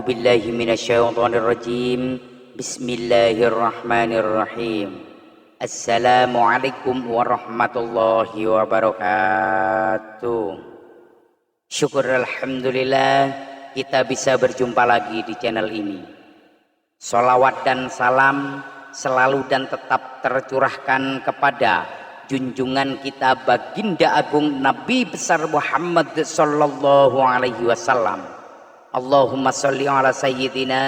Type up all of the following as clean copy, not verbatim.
A'udzu billahi minasyaitonir rajim. Bismillahirrahmanirrahim. Assalamualaikum warahmatullahi wabarakatuh. Syukur alhamdulillah kita bisa berjumpa lagi di channel ini. Salawat dan salam selalu dan tetap tercurahkan kepada junjungan kita baginda agung Nabi besar Muhammad sallallahu alaihi wasallam. Allahumma sholli ala sayyidina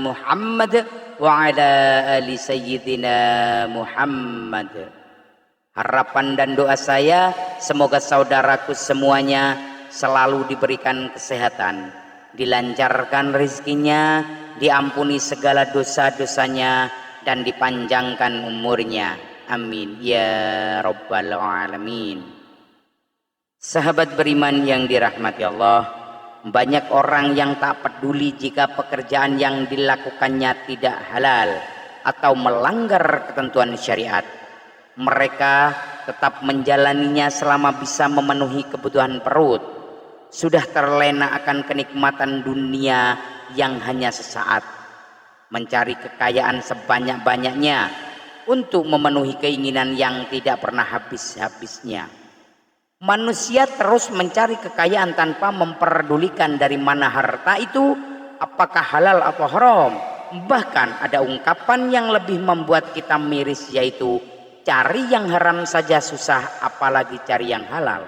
Muhammad wa ala ali sayyidina Muhammad. Harapan dan doa saya semoga saudaraku semuanya selalu diberikan kesehatan, dilancarkan rezekinya, diampuni segala dosa-dosanya, dan dipanjangkan umurnya. Amin ya rabbal alamin. Sahabat beriman yang dirahmati Allah, banyak orang yang tak peduli jika pekerjaan yang dilakukannya tidak halal atau melanggar ketentuan syariat. Mereka tetap menjalaninya selama bisa memenuhi kebutuhan perut. Sudah terlena akan kenikmatan dunia yang hanya sesaat, mencari kekayaan sebanyak-banyaknya untuk memenuhi keinginan yang tidak pernah habis-habisnya. Manusia terus mencari kekayaan tanpa memperdulikan dari mana harta itu, apakah halal atau haram. Bahkan ada ungkapan yang lebih membuat kita miris, yaitu cari yang haram saja susah apalagi cari yang halal.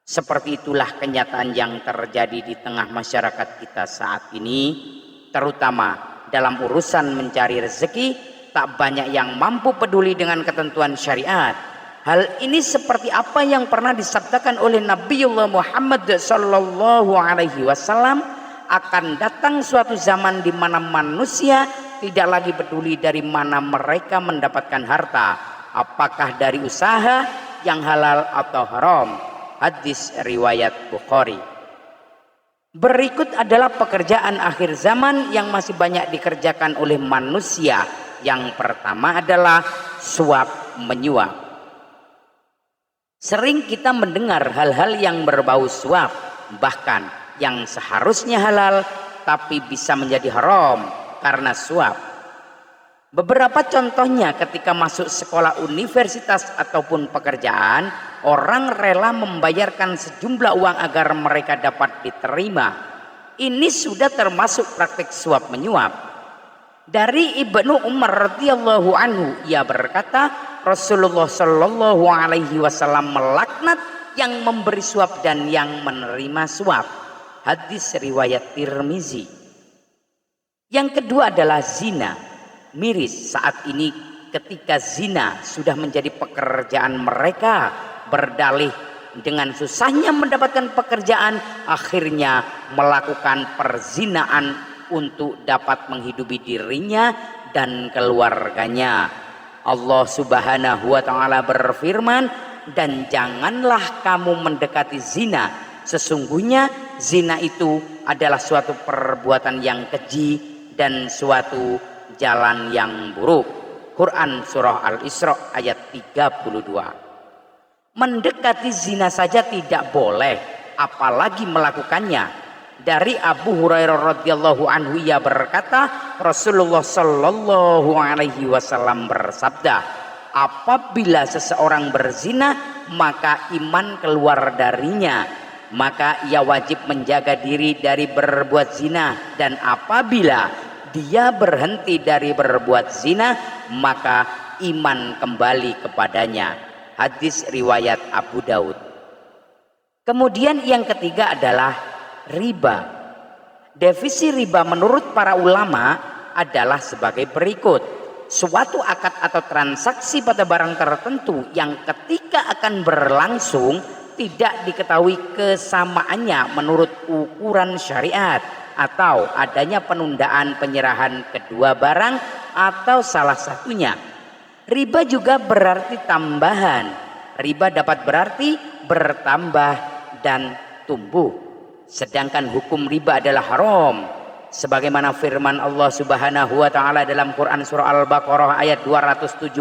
Seperti itulah kenyataan yang terjadi di tengah masyarakat kita saat ini, terutama dalam urusan mencari rezeki. Tak banyak yang mampu peduli dengan ketentuan syariat. Hal ini seperti apa yang pernah disabdakan oleh Nabiullah Muhammad sallallahu alaihi wasallam, akan datang suatu zaman di mana manusia tidak lagi peduli dari mana mereka mendapatkan harta, apakah dari usaha yang halal atau haram. Hadis riwayat Bukhari. Berikut adalah pekerjaan akhir zaman yang masih banyak dikerjakan oleh manusia. Yang pertama adalah suap menyuap. Sering kita mendengar hal-hal yang berbau suap, bahkan yang seharusnya halal tapi bisa menjadi haram karena suap. Beberapa contohnya, ketika masuk sekolah, universitas ataupun pekerjaan, orang rela membayarkan sejumlah uang agar mereka dapat diterima. Ini sudah termasuk praktik suap menyuap. Dari Ibnu Umar radhiyallahu anhu, ia berkata, Rasulullah shallallahu alaihi wasallam melaknat yang memberi suap dan yang menerima suap. Hadis riwayat Tirmizi. Yang kedua adalah zina. Miris saat ini ketika zina sudah menjadi pekerjaan mereka, berdalih dengan susahnya mendapatkan pekerjaan, akhirnya melakukan perzinaan untuk dapat menghidupi dirinya dan keluarganya. Allah subhanahu wa ta'ala berfirman, dan janganlah kamu mendekati zina, sesungguhnya zina itu adalah suatu perbuatan yang keji dan suatu jalan yang buruk. Quran surah Al-Isra ayat 32. Mendekati zina saja tidak boleh, apalagi melakukannya. Dari Abu Hurairah radhiyallahu anhu, ia berkata, Rasulullah sallallahu alaihi wasallam bersabda, apabila seseorang berzina maka iman keluar darinya, maka ia wajib menjaga diri dari berbuat zina, dan apabila dia berhenti dari berbuat zina maka iman kembali kepadanya. Hadis riwayat Abu Daud. Kemudian yang ketiga adalah riba. Definisi riba menurut para ulama adalah sebagai berikut: suatu akad atau transaksi pada barang tertentu yang ketika akan berlangsung tidak diketahui kesamaannya menurut ukuran syariat, atau adanya penundaan penyerahan kedua barang atau salah satunya. Riba juga berarti tambahan. Riba dapat berarti bertambah dan tumbuh. Sedangkan hukum riba adalah haram, sebagaimana firman Allah subhanahu wa ta'ala dalam Quran surah Al-Baqarah ayat 275,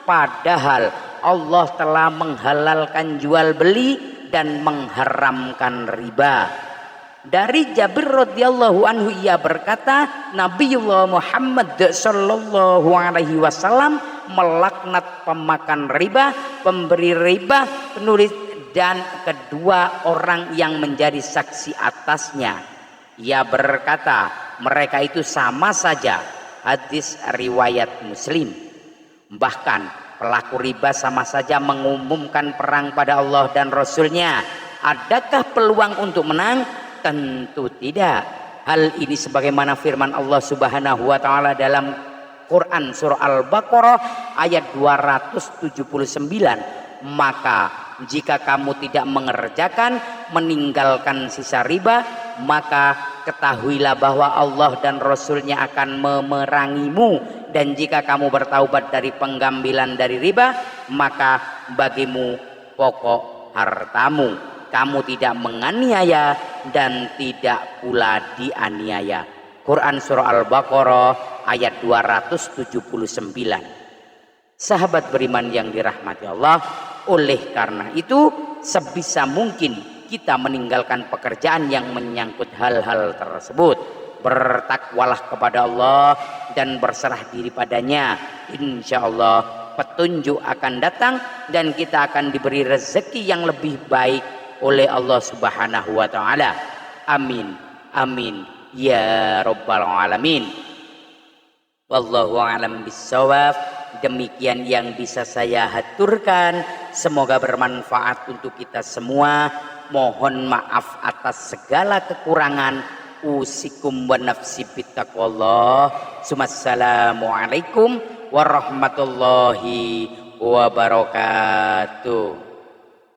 padahal Allah telah menghalalkan jual beli dan mengharamkan riba. Dari Jabir radhiyallahu anhu ia berkata, Nabiullah Muhammad sallallahu alaihi wasallam melaknat pemakan riba, pemberi riba, penulis dan kedua orang yang menjadi saksi atasnya. Ia berkata, mereka itu sama saja. Hadis riwayat Muslim. Bahkan pelaku riba sama saja mengumumkan perang pada Allah dan Rasulnya. Adakah peluang untuk menang? Tentu tidak. Hal ini sebagaimana firman Allah Subhanahu wa taala dalam Quran surah Al-Baqarah ayat 279. Maka jika kamu tidak mengerjakan, meninggalkan sisa riba, maka ketahuilah bahwa Allah dan Rasulnya akan memerangimu. Dan jika kamu bertaubat dari penggambilan dari riba, maka bagimu pokok hartamu. Kamu tidak menganiaya dan tidak pula dianiaya. Quran surah Al-Baqarah ayat 279. Sahabat beriman yang dirahmati Allah, oleh karena itu sebisa mungkin kita meninggalkan pekerjaan yang menyangkut hal-hal tersebut. Bertakwalah kepada Allah dan berserah diri padanya. Insya Allah petunjuk akan datang dan kita akan diberi rezeki yang lebih baik oleh Allah Subhanahu wa taala. Amin. Amin ya rabbal alamin. Wallahu a'lam bissawab. Demikian yang bisa saya haturkan. Semoga bermanfaat untuk kita semua. Mohon maaf atas segala kekurangan. Usikum wa nafsi bittaqwallah. Assalamualaikum warahmatullahi wabarakatuh.